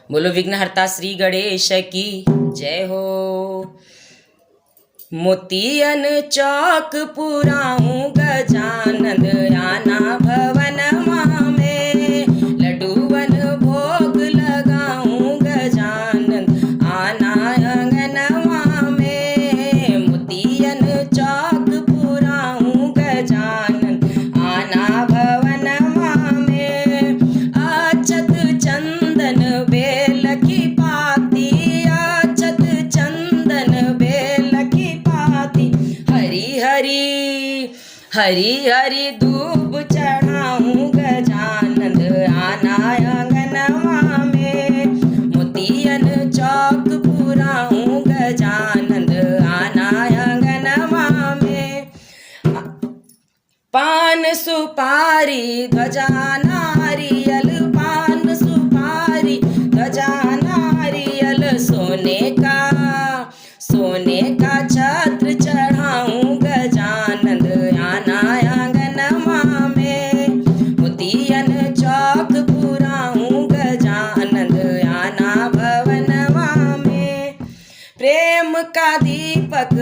बोलो विघ्नहर्ता श्री गणेश की जय हो। मोतियन चौक पुराऊं गजानन आना भवन में, लड्डूवन भोग लगाऊं गजानन आना अंगनवा में। मोतियन चौक पुराऊं गजानन आना भवनवा में। अक्षत चंदन बेल की पाती, अक्षत चंदन बेल की पाती, हरी हरी हरी हरी धूप चढ़ाऊं गजानन आना अंगनवा में। मोतियन चौक पुराऊं गजानन आना अंगनवा में। पान सुपारी ध्वजा नारियल, पान सुपारी ध्वजा नारियल, सोने का छत्र चढ़ाऊं गजानन आना आंगनवा में। मोतियन चौक पुराऊं गजानन आना भवनवा में। प्रेम का दीपक